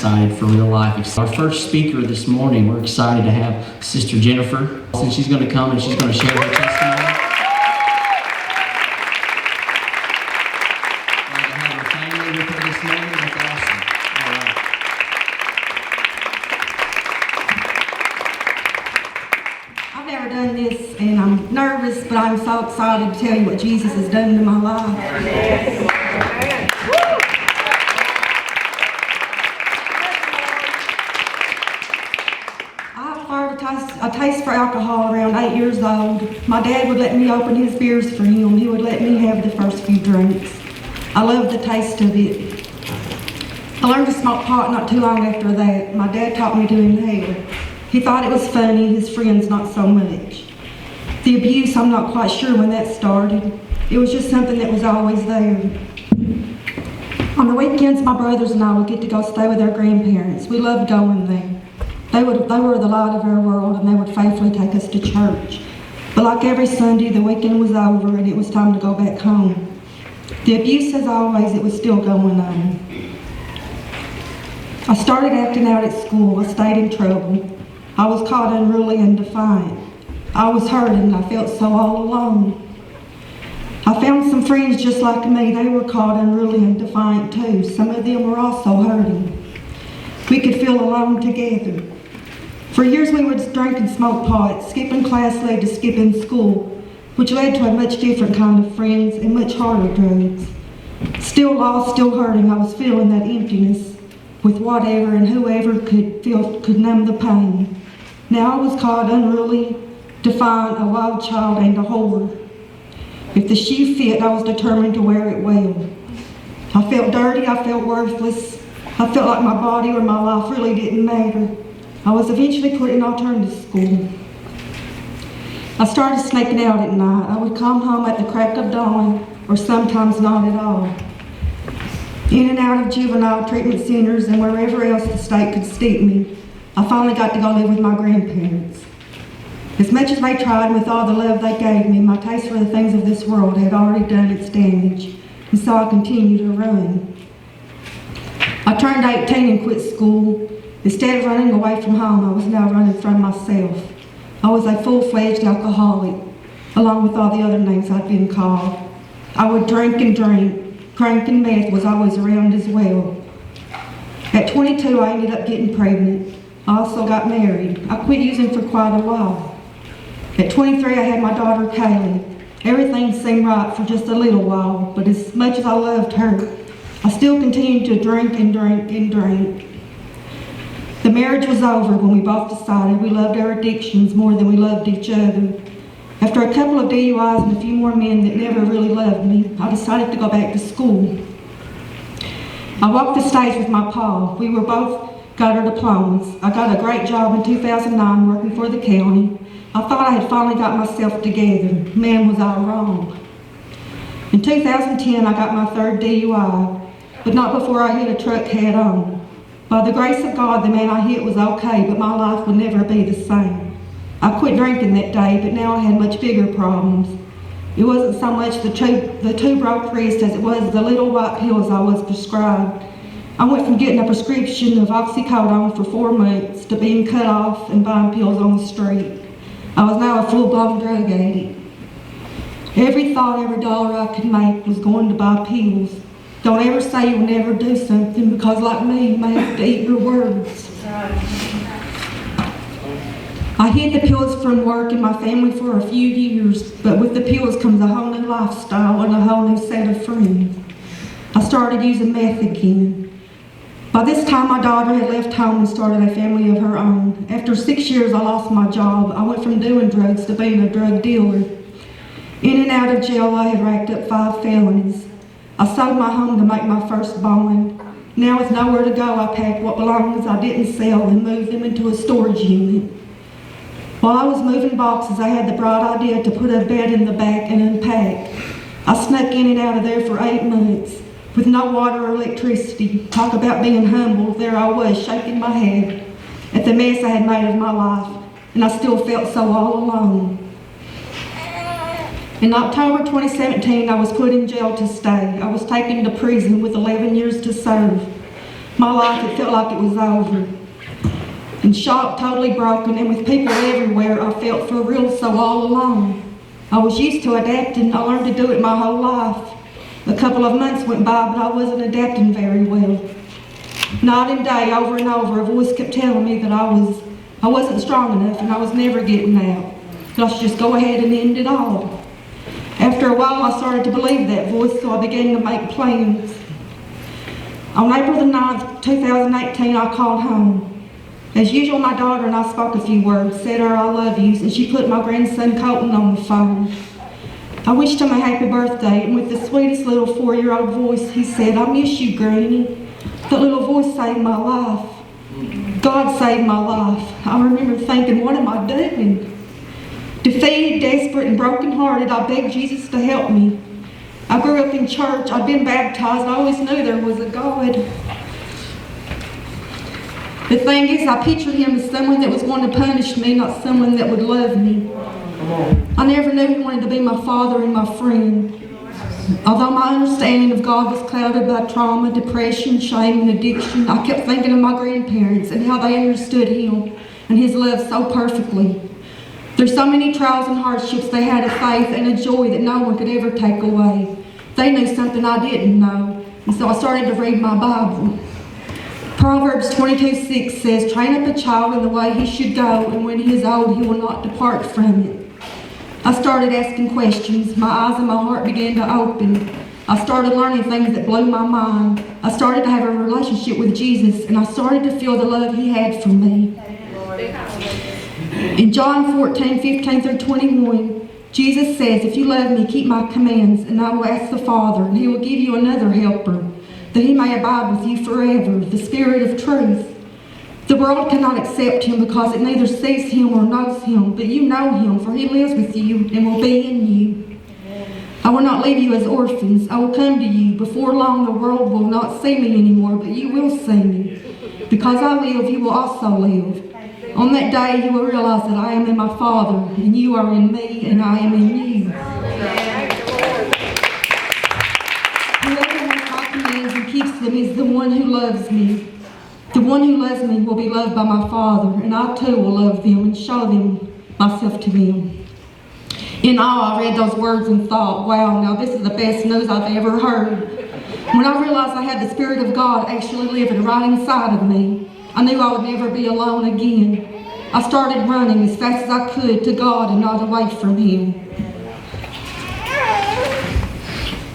excited for real life. Our first speaker this morning, we're excited to have Sister Jennifer. And she's going to come and she's going to share her testimony. And to have her family with her this morning, that's awesome. All right. I've never done this, and I'm nervous, but I'm so excited to tell you what Jesus has done in my life. Yes. I acquired a taste for alcohol around 8 years old. My dad would let me open his beers for him. He would let me have the first few drinks. I loved the taste of it. I learned to smoke pot not too long after that. My dad taught me to inhale. He thought it was funny, his friends not so much. The abuse, I'm not quite sure when that started. It was just something that was always there. On the weekends, my brothers and I would get to go stay with our grandparents. We loved going there. They were the light of our world, and they would faithfully take us to church. But like every Sunday, the weekend was over and it was time to go back home. The abuse, as always, it was still going on. I started acting out at school. I stayed in trouble. I was caught unruly and defiant. I was hurting and I felt so all alone. I found some friends just like me. They were caught unruly and defiant too. Some of them were also hurting. We could feel alone together. For years we would drink and smoke pot. Skipping class led to skipping school, which led to a much different kind of friends and much harder drugs. Still lost, still hurting, I was feeling that emptiness with whatever and whoever could numb the pain. Now I was caught unruly, defiant, a wild child and a whore. If the shoe fit, I was determined to wear it well. I felt dirty, I felt worthless. I felt like my body or my life really didn't matter. I was eventually put in alternative school. I started sneaking out at night. I would come home at the crack of dawn, or sometimes not at all. In and out of juvenile treatment centers and wherever else the state could stick me, I finally got to go live with my grandparents. As much as they tried, with all the love they gave me, my taste for the things of this world had already done its damage, and so I continued to run. I turned 18 and quit school. Instead of running away from home, I was now running from myself. I was a full-fledged alcoholic, along with all the other names I'd been called. I would drink and drink. Crank and meth was always around as well. At 22, I ended up getting pregnant. I also got married. I quit using for quite a while. At 23, I had my daughter, Kaylee. Everything seemed right for just a little while, but as much as I loved her, I still continued to drink and drink and drink. The marriage was over when we both decided we loved our addictions more than we loved each other. After a couple of DUIs and a few more men that never really loved me, I decided to go back to school. I walked the stage with my pa. We were both got our diplomas. I got a great job in 2009 working for the county. I thought I had finally got myself together. Man, was I wrong. In 2010, I got my third DUI, but not before I hit a truck head on. By the grace of God, the man I hit was okay, but my life would never be the same. I quit drinking that day, but now I had much bigger problems. It wasn't so much the two broke wrist as it was the little white pills I was prescribed. I went from getting a prescription of oxycodone for 4 months to being cut off and buying pills on the street. I was now a full-blown drug addict. Every thought, every dollar I could make was going to buy pills. Don't ever say you'll never do something, because like me, you may have to eat your words. I hid the pills from work and my family for a few years, but with the pills comes a whole new lifestyle and a whole new set of friends. I started using meth again. By this time, my daughter had left home and started a family of her own. After 6 years, I lost my job. I went from doing drugs to being a drug dealer. In and out of jail, I had racked up 5 felonies. I sold my home to make my first bond. Now with nowhere to go, I packed what belongings I didn't sell and moved them into a storage unit. While I was moving boxes, I had the bright idea to put a bed in the back and unpack. I snuck in and out of there for 8 months. With no water or electricity. Talk about being humble. There I was, shaking my head at the mess I had made of my life, and I still felt so all alone. In October 2017, I was put in jail to stay. I was taken to prison with 11 years to serve. my life, it felt like it was over. In shock, totally broken, and with people everywhere, I felt for real so all alone. I was used to adapting. I learned to do it my whole life. A couple of months went by, but I wasn't adapting very well. Night and day, over and over, a voice kept telling me that I wasn't strong enough and I was never getting out. That I should just go ahead and end it all. After a while, I started to believe that voice, so I began to make plans. On April the 9th, 2018, I called home. As usual, my daughter and I spoke a few words, said her I love yous, and she put my grandson Colton on the phone. I wished him a happy birthday, and with the sweetest little 4-year-old voice, he said, "I miss you, Granny." That little voice saved my life. God saved my life. I remember thinking, what am I doing? Defeated, desperate, and brokenhearted, I begged Jesus to help me. I grew up in church. I'd been baptized. I always knew there was a God. The thing is, I pictured him as someone that was going to punish me, not someone that would love me. I never knew he wanted to be my father and my friend. Although my understanding of God was clouded by trauma, depression, shame, and addiction, I kept thinking of my grandparents and how they understood him and his love so perfectly. Through so many trials and hardships, they had a faith and a joy that no one could ever take away. They knew something I didn't know, and so I started to read my Bible. Proverbs 22:6 says, "Train up a child in the way he should go, and when he is old, he will not depart from it." I started asking questions. My eyes and my heart began to open. I started learning things that blew my mind. I started to have a relationship with Jesus, and I started to feel the love he had for me. In John 14:15-21, Jesus says, "If you love me, keep my commands, and I will ask the Father, and he will give you another helper, that he may abide with you forever, the Spirit of truth. The world cannot accept him because it neither sees him or knows him, but you know him, for he lives with you and will be in you. I will not leave you as orphans. I will come to you. Before long, the world will not see me anymore, but you will see me. Because I live, you will also live. On that day, you will realize that I am in my Father, and you are in me, and I am in you. Whoever has my commands and keeps them is the one who loves me. The one who loves me will be loved by my Father, and I too will love them and show them myself to them." In awe, I read those words and thought, wow, now this is the best news I've ever heard. When I realized I had the Spirit of God actually living right inside of me, I knew I would never be alone again. I started running as fast as I could to God and not away from him.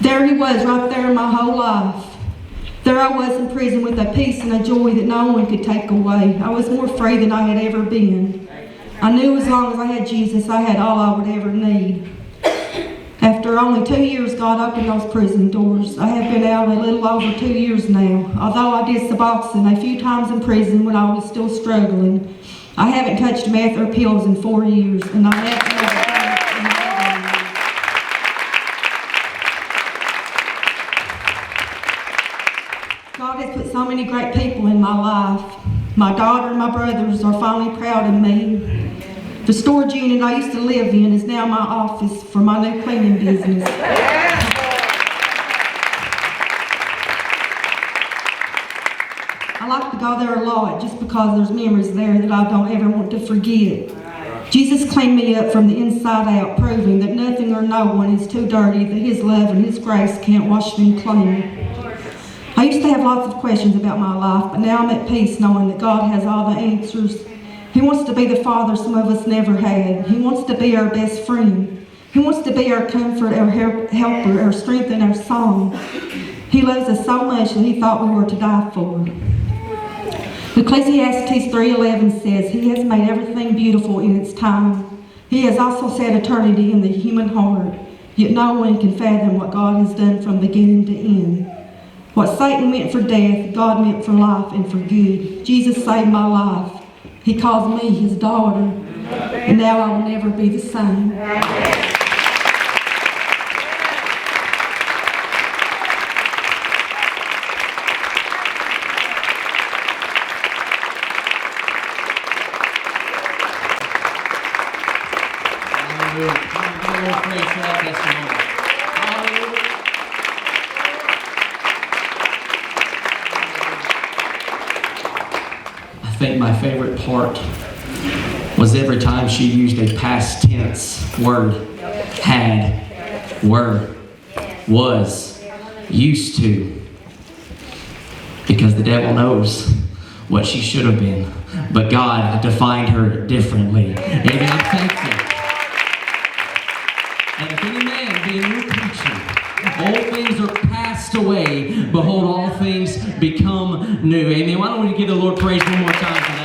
There he was, right there in my whole life. There I was in prison with a peace and a joy that no one could take away. I was more free than I had ever been. I knew as long as I had Jesus, I had all I would ever need. After only 2 years, God opened those prison doors. I have been out a little over 2 years now. Although I did Suboxone a few times in prison when I was still struggling, I haven't touched meth or pills in 4 years, and I have never. God has put so many great people in my life. My daughter and my brothers are finally proud of me. The storage unit I used to live in is now my office for my new cleaning business. I like to go there a lot just because there's memories there that I don't ever want to forget. Jesus cleaned me up from the inside out, proving that nothing or no one is too dirty, that his love and his grace can't wash me clean. I used to have lots of questions about my life, but now I'm at peace knowing that God has all the answers. He wants to be the Father some of us never had. He wants to be our best friend. He wants to be our comfort, our helper, our strength, and our song. He loves us so much that he thought we were to die for. Ecclesiastes 3:11 says, "He has made everything beautiful in its time. He has also set eternity in the human heart, yet no one can fathom what God has done from beginning to end. What Satan meant for death, God meant for life and for good. Jesus saved my life. He calls me his daughter, and now I will never be the same." think my favorite part was every time she used a past tense word. Had, were, was, used to. Because the devil knows what she should have been. But God defined her differently. Amen. I'm thankful. And if any man be a new creature, all things are passed away. Behold, all things become new. Amen. Why don't we give the Lord praise one more time?